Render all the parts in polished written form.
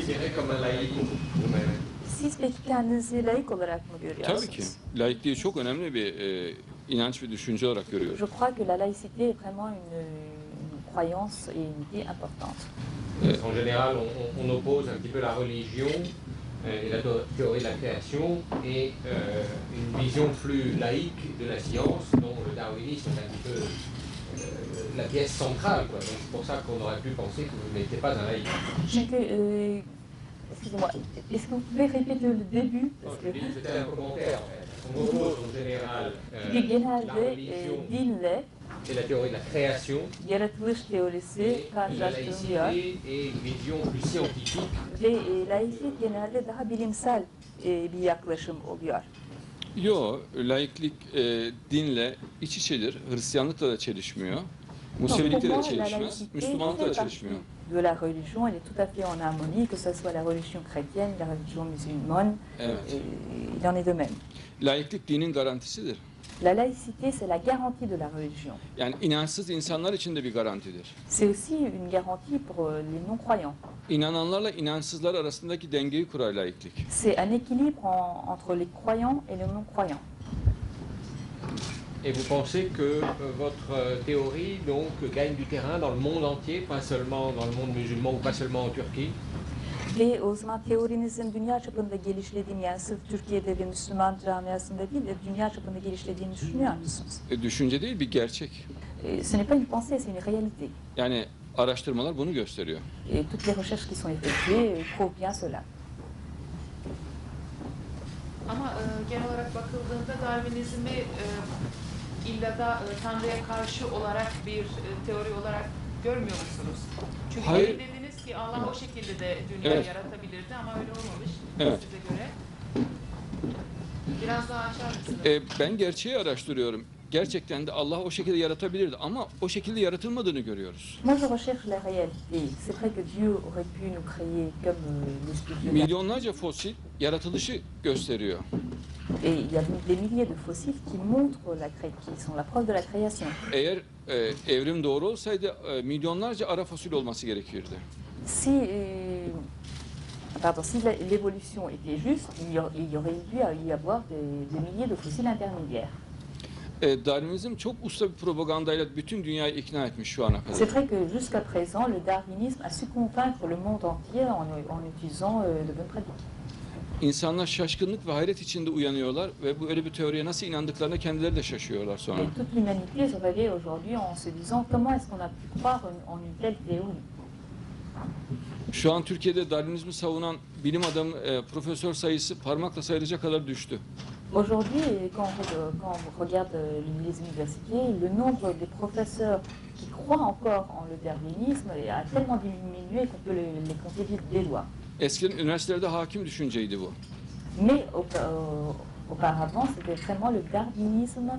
considérez comme un laïc vous-même? Siz peki kendinizi laik olarak mı görüyorsunuz? Tabii ki. Laikliği çok önemli bir inanç ve düşünce olarak görüyorum. Je crois que la laïcité est vraiment une croyance et une idée importante. En général, on oppose un petit peu la religion et la théorie de la création et une vision plus laïque de la science, dont le darwinisme est un petit peu la pièce centrale, quoi. Donc c'est pour ça qu'on aurait pu penser que vous n'étiez pas un laïc. Çünkü, excusez-moi, est-ce que vous pouvez répéter le début? Parce que C'était un commentaire. On oppose en général la genelde religion dinle et la théorie de la création yaratılış teorisi et la karşılaştırılıyor laïcité et une vision plus scientifique. ve laiklik genelde daha bilimsel bir yaklaşım oluyor. Yo, laiklik dinle iç içedir. Hristiyanlıkla da çelişmiyor. Musevilikle de çelişmez. Müslümanlıkla da çelişmiyor. De la religion, elle est tout à fait en harmonie, que ce soit la religion chrétienne, la religion musulmane, Evet. il en est de même. Laiklik dinin garantisidir. La laïcité, c'est la garantie de la religion. Yani inançsız insanlar için de bir garantidir. C'est aussi une garantie pour les non-croyants. İnananlarla inançsızlar arasındaki dengeyi kurar laiklik. C'est un équilibre entre les croyants et les non-croyants. Et vous pensez que votre théorie donc gagne du terrain dans le monde entier, pas seulement dans le monde musulman ou pas seulement en Turquie? Ve o zaman teorinizin dünya çapında genişlediğini, yani sırf Türkiye'de ve Müslüman camiasında değil de dünya çapında genişlediğini düşünüyor musunuz? Düşünce değil, bir gerçek. Ce n'est pas une pensée, c'est une réalité. Yani araştırmalar bunu gösteriyor. Et toutes les recherches qui sont effectuées prouvent bien cela. Ama genel olarak bakıldığında Darwinizmi illa da Tanrı'ya karşı olarak bir teori olarak görmüyor musunuz? Çünkü Hayır. dediniz ki Allah o şekilde de dünyayı Evet. yaratabilirdi ama öyle olmamış Evet. size göre. Biraz daha açar mısınız? Ben gerçeği araştırıyorum. Gerçekten de Allah o şekilde yaratabilirdi ama o şekilde yaratılmadığını görüyoruz. Moi, je recherche la réalité. C'est vrai que Dieu aurait pu nous créer comme l'esprit de Dieu. Milyonlarca fosil yaratılışı gösteriyor. Et il y a des milliers de fossiles qui montrent qui sont la preuve de la création. Eğer evrim doğru olsaydı milyonlarca ara fosil olması gerekirdi. Si, si l'évolution était juste, il y aurait dû y avoir des milliers de fossiles intermédiaires. Darwinizm çok usta bir propagandayla bütün dünyayı ikna etmiş şu ana C'est kadar. vrai que jusqu'à présent, le darwinisme a su convaincre le monde entier en utilisant de bonnes pratiques. İnsanlar şaşkınlık ve hayret içinde uyanıyorlar ve bu öyle bir teoriye nasıl inandıklarına kendileri de şaşıyorlar sonra. Et toute l'humanité se réveille aujourd'hui en se disant comment est-ce qu'on a pu croire en une telle théorie. Şu an Türkiye'de Darwinizmi savunan bilim adamı, profesör sayısı parmakla sayılacak kadar düştü. Aujourd'hui, quand on regarde les universités, le nombre des professeurs qui croient encore en le darwinisme a tellement diminué qu'on peut les compter des doigts. Eskiden üniversitelerde hakim düşünceydi bu. Mais auparavant, c'était vraiment le darwinisme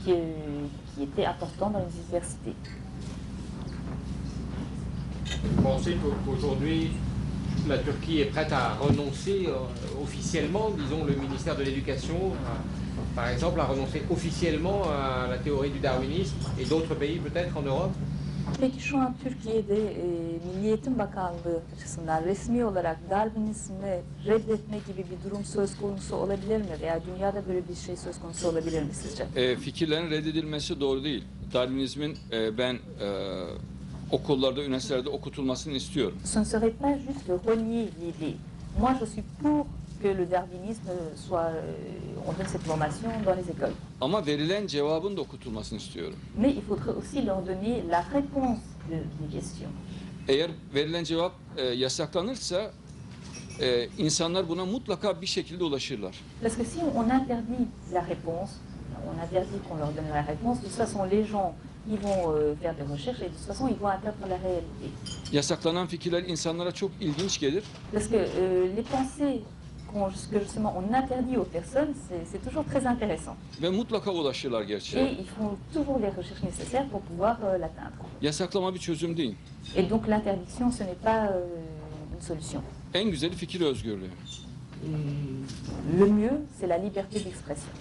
qui était important dans les universités. Vous pensez qu'aujourd'hui, la Turquie est prête à renoncer officiellement, disons le ministère de l'Éducation, par exemple, à renoncer officiellement à la théorie du darwinisme et d'autres pays peut-être en Europe? Peki şu an Türkiye'de Milli Eğitim Bakanlığı açısından resmi olarak Darwinizmi reddetme gibi bir durum söz konusu olabilir mi? Veya dünyada böyle bir şey söz konusu olabilir mi sizce? Fikirlerin reddedilmesi doğru değil. Darwinizmin ben okullarda, üniversitelerde okutulmasını istiyorum. Ce ne serait pas juste de renier l'idée. Moi, je suis pour que le darwinisme soit, on donne cette formation dans les écoles. Ama verilen cevabın da okutulmasını istiyorum. Mais il faudrait aussi leur donner la réponse des questions. Eğer verilen cevap yasaklanırsa insanlar buna mutlaka bir şekilde ulaşırlar. Parce que si on interdit la réponse, on interdit qu'on leur donne la réponse, de toute façon les gens ils vont faire des recherches et de toute façon ils vont atteindre la réalité. Yasaklanan fikirler insanlara çok ilginç gelir. Parce que les pensées que justement on interdit aux personnes, c'est toujours très intéressant. Ve mutlaka ulaşırlar Et gerçeğe. ils font toujours les recherches nécessaires pour pouvoir l'atteindre. Yasaklama bir çözüm değil. Et donc l'interdiction, ce n'est pas une solution. En güzeli fikir özgürlüğü. Le mieux, c'est la liberté d'expression.